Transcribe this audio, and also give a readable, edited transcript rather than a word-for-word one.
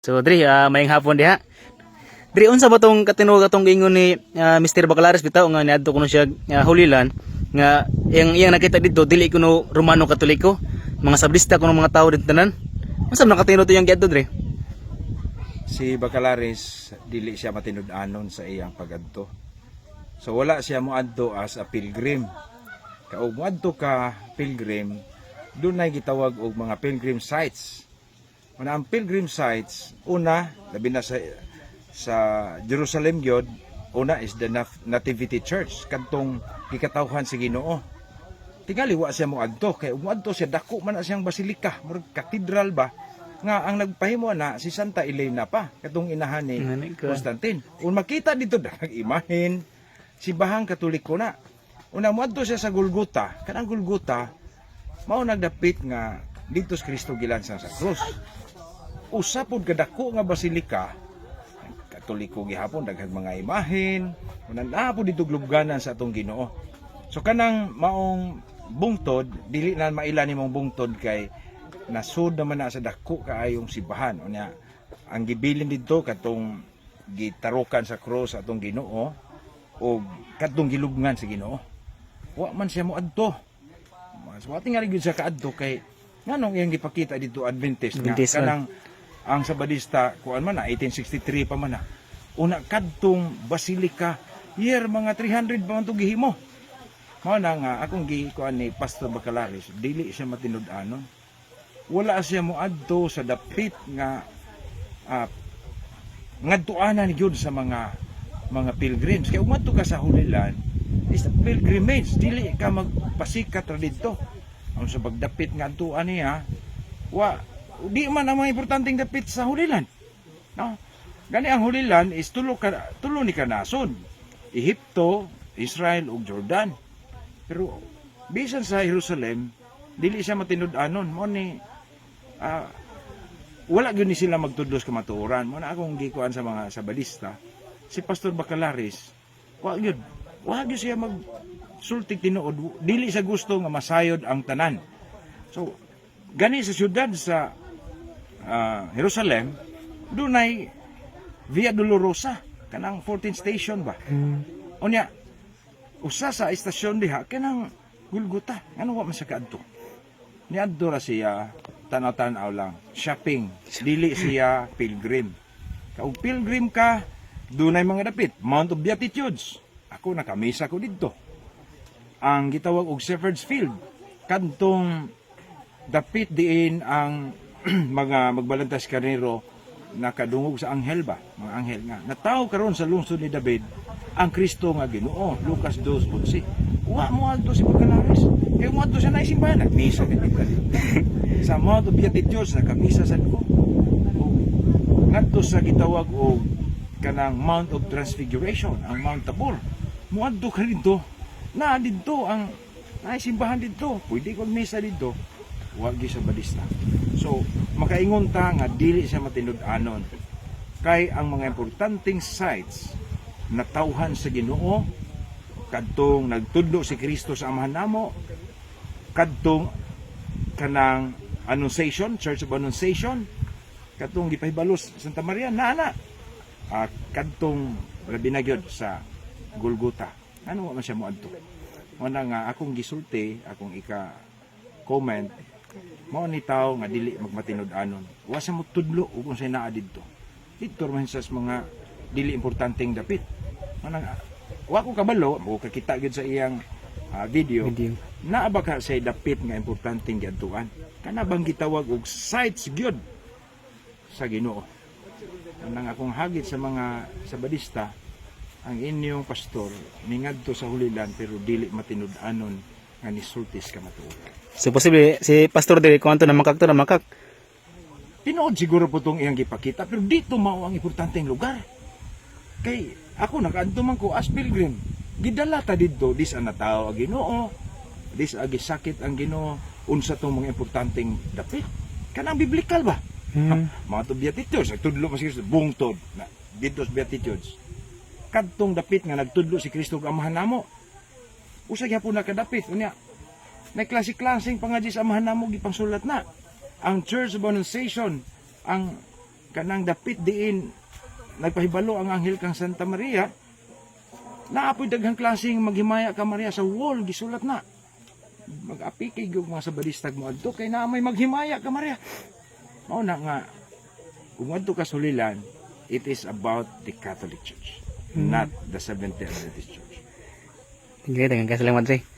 So diri maayong hapon diha. Diri unsa ba tong katinuod atong giingon ni Mr. Bacalares bitaw nga niadto kuno siya hulilan nga iyang nakita dito dili kuno Romano Katoliko, mga sablista kuno mga tawo dito tanan. Unsa man katinuod iyang giadto diri? Si Bacalares dili siya matinud-anon sa iyang pagadto. So wala siya moadto as a pilgrim. Kaog moadto ka pilgrim, dunay gitawag og mga pilgrim sites. Una ang pilgrim sites, una labi na sa Jerusalem gyud, una is the Nativity Church kadtong gikatawhan si Ginoo. Tingali wa siya moadto kay moadto siya dako man na siyang basilika, murag katedral ba nga ang nagpahimo na si Santa Elena pa katong inahan ni Constantine. Un makita dito daghang imahen simbahang Katoliko na. Una moadto siya sa Golgota, kanang Golgota mao nagdapit nga dito si Kristo gilansang sa krus. Usa pod kadako nga basilika, Katoliko gihapon daghang mga imahen, unan po dito glubganan sa atong Ginoo. So kanang maong bungtod dili na maila nimong bungtod kay nasud naman na sa dako kaayong simbahan. Unya ang gibilin dito katong gitarukan sa cross atong Ginoo o katong gilubngan sa Ginoo. Wa man siya moadto. Mas wa tingali gyud siya kaadto kay nganong iyang gipakita dito Adventist nga kanang ang Sabadista kuan man na 1863 pa man na. Una kadtong basilika year mga 300 pa man to gihimo. Mao na nga akong gikuan ni Pastor Bacalares, dili siya matinud-anon. Wala siya moadto sa dapit nga ngadtuanan gyud sa mga pilgrims. Kay umadto ka sa Holy Land, is a pilgrimage, dili ka magpasikat ra didto. Ang sa pagdapit nga adtuan niya, di man ang mga importanteng dapit sa Holy Land. No? Gani ang Holy Land is tulo ni kanason. Ehipto, Israel ug Jordan. Pero bisan sa Jerusalem, dili siya matinud-anon. Mo ni wala gyud ni sila magtudlos ka matuoran. Mo na akong gikuan sa mga Sabadista. Si Pastor Bacalares, wa gyud siya magsulti tinuod. Dili sa gusto nga masayod ang tanan. So gani sa syudad sa Jerusalem, dunay Via Dolorosa, kanang 14th station ba? Unya, usa sa istasyon diha, kanang Golgota. Ano wa man siya kaadto? Niadto ra siya, tanaw-tanaw lang, shopping. Dili siya pilgrim. Kung pilgrim ka, dunay mga dapit, Mount of Beatitudes. Ako nakamisa ko dito. Ang gitawag og Shepherd's Field, kantong dapit diin ang mga magbalantas karnero nakadungog sa anghel ba, mga anghel nga nataw karon sa lungsod ni David ang Kristo nga Ginoo. Lucas 2:11. Wa mo adto si Bacalares kay mo adto siya na simbahan, nagmisa dito sa Mount of Beatitudes, nakamisa sa ko ngadto sa gitawag og kanang Mount of Transfiguration, ang Mount Tabor. Mo adto ka dito na dito ang simbahan dito, pwede kog misa dito. Wagi sa Badista. So, makaingon ta nga dili siya matinud-anon kay ang mga importanteng sites natawhan sa Ginoo kadtong nagtudlo si Kristo sa amahan namo, kadtong kanang Annunciation, Church of Annunciation, kadtong gipahibalos Santa Maria na kadtong rabinagyod sa Golgota. Ano man siya moadto? Mo na nga akong gisulti, akong comment mao ni tao nga dili magmatinud-anon. Wa sa mo tudlo ug unsay naa didto. Dito man sa mga dili importanteng dapit. Manang wa ko kabalo, mo kakita gyud sa iyang video. Naa ba ka say dapit nga importanteng giadtuan? Kana bang gitawag og sites gyud sa Ginoo. Manang akong hagit sa mga Sabadista, ang inyong pastor mingadto sa Holy Land pero dili matinud-anon nga nisultis ka matuod. So posible si Pastor diri kuanto na makak. Tinuod siguro po itong iyang gipakita, pero dito mao ang importanteng lugar. Kay ako nakaadto man ko as pilgrim. Gidala ta dito, dis ang natawo ang Ginoo, dis agi sakit ang Ginoo, unsa tong mga importanteng dapit. Kanang biblikal ba? Mga to Beatitudes, nagtudlo man si Kristo, bungtod na dito sa Beatitudes. Kadtong dapit nga nagtudlo si Kristo ang amahan namo. Usa gyapon na kadapit unya. May klase-klaseng pangadji sa amahan namo gipangsulat na. Ang Church of Annunciation, ang kanang dapit diin nagpahibalo ang anghel kang Santa Maria, naapoy daghang klaseng maghimaya ka Maria sa wall gisulat na. Mag-apikig yung mga sabadistag mo adto kay na may maghimaya ka Maria. Mao na nga kung adto ka sulilan, it is about the Catholic Church, not the Seventh-day Adventist Church. Sige, daghang kasalamat, Dre.